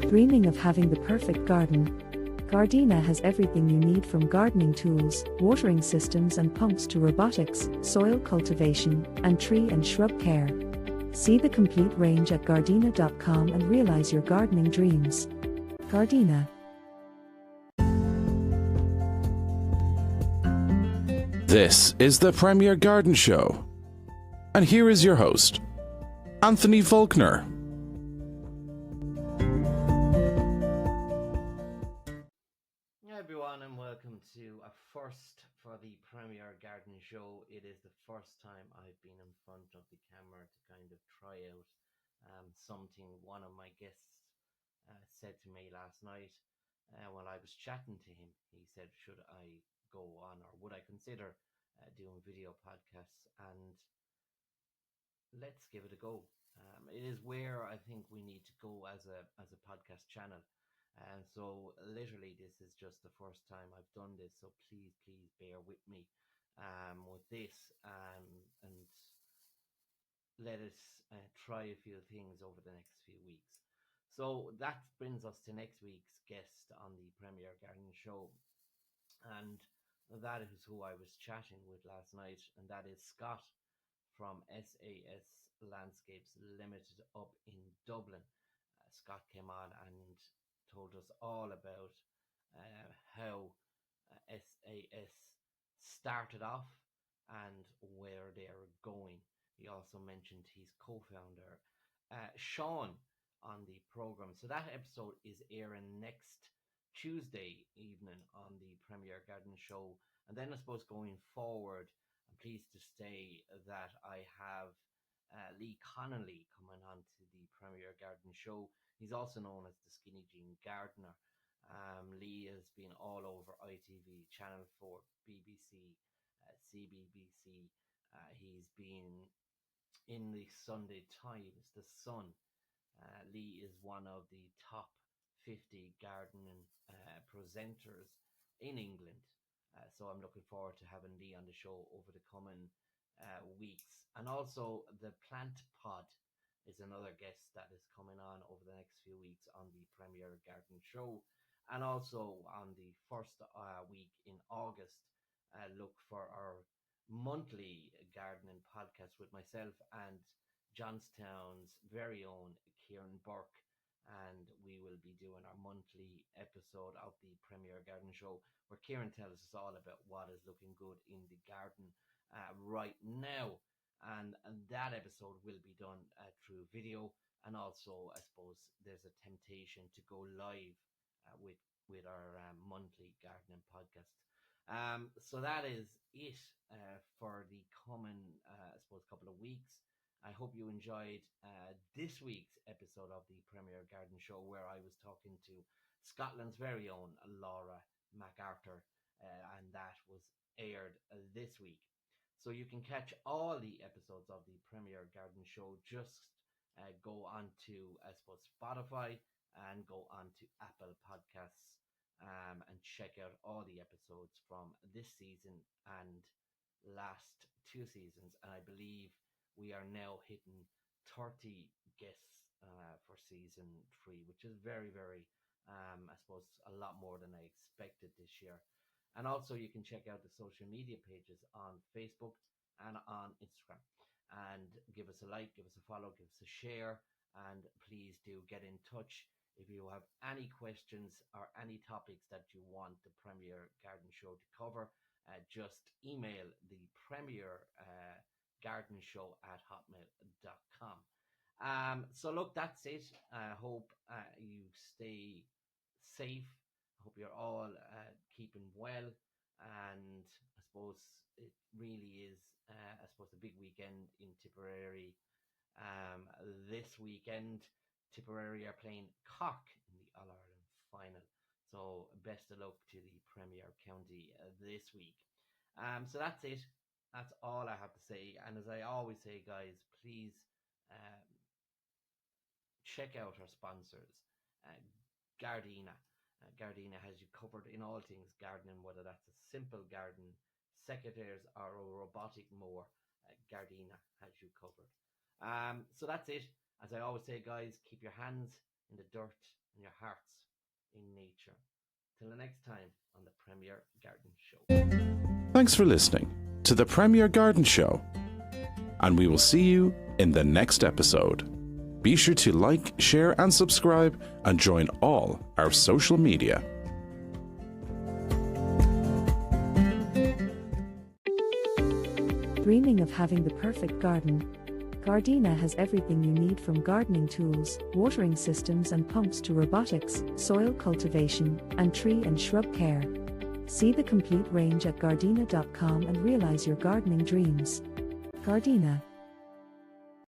Dreaming of having the perfect garden? Gardena has everything you need, from gardening tools, watering systems and pumps to robotics, soil cultivation, and tree and shrub care. See the complete range at gardena.com and realize your gardening dreams. Gardena. This is the Premier Garden Show. And here is your host, Anthony Faulkner. Everyone, and welcome to a first for the Premier Garden Show. It is the first time I've been in front of the camera to kind of try out something one of my guests said to me last night while I was chatting to him. He said, should I go on, or would I consider doing video podcasts? And let's give it a go. It is where I think we need to go as a podcast channel. And so literally this is just the first time I've done this, so please bear with me with this, and let us try a few things over the next few weeks. So that brings us to next week's guest on the Premier Garden Show, and that is who I was chatting with last night, and that is Scott from SAS Landscapes Limited up in Dublin. Scott came on and told us all about how SAS started off and where they're going. He also mentioned his co-founder, Sean, on the program. So that episode is airing next Tuesday evening on the Premier Garden Show. And then I suppose going forward, I'm pleased to say that I have Lee Connolly coming on to the Premier Garden Show. He's also known as the Skinny Jean Gardener. Lee has been all over ITV, Channel 4, BBC, CBBC. He's been in the Sunday Times, The Sun. Lee is one of the top 50 gardening presenters in England. So I'm looking forward to having Lee on the show over the coming weeks. And also the Plant Pod is another guest that is coming on over the next few weeks on the Premier Garden Show. And also on the first week in August, look for our monthly gardening podcast with myself and Johnstown's very own Kieran Burke. And we will be doing our monthly episode of the Premier Garden Show, where Kieran tells us all about what is looking good in the garden right now. And that episode will be done through video, and also I suppose there's a temptation to go live with our monthly gardening podcast. So that is it for the coming I suppose couple of weeks. I hope you enjoyed this week's episode of the Premier Garden Show, where I was talking to Scotland's very own Laura MacArthur, and that was aired this week. So you can catch all the episodes of the Premier Garden Show. Just go on to, I suppose, Spotify, and go on to Apple Podcasts, and check out all the episodes from this season and last two seasons. And I believe we are now hitting 30 guests for season 3, which is very, very, I suppose, a lot more than I expected this year. And also you can check out the social media pages on Facebook and on Instagram, and give us a like, give us a follow, give us a share, and please do get in touch if you have any questions or any topics that you want the Premier Garden Show to cover. Just email the Premier Garden Show at hotmail.com. So look, that's it. I hope you stay safe. I hope you're all keeping well, and I suppose it really is I suppose a big weekend in Tipperary. This weekend Tipperary are playing Cork in the All-Ireland final, so best of luck to the Premier County this week. So that's it. That's all I have to say. And as I always say, guys, please check out our sponsors, Gardena. Gardena has you covered in all things gardening, whether that's a simple garden, secateurs, or a robotic mower. Gardena has you covered. So that's it. As I always say, guys, keep your hands in the dirt and your hearts in nature. Till the next time on the Premier Garden Show. Thanks for listening to the Premier Garden Show, and we will see you in the next episode. Be sure to like, share, and subscribe, and join all our social media. Dreaming of having the perfect garden? Gardena has everything you need from gardening tools, watering systems and pumps to robotics, soil cultivation, and tree and shrub care. See the complete range at gardena.com and realize your gardening dreams. Gardena.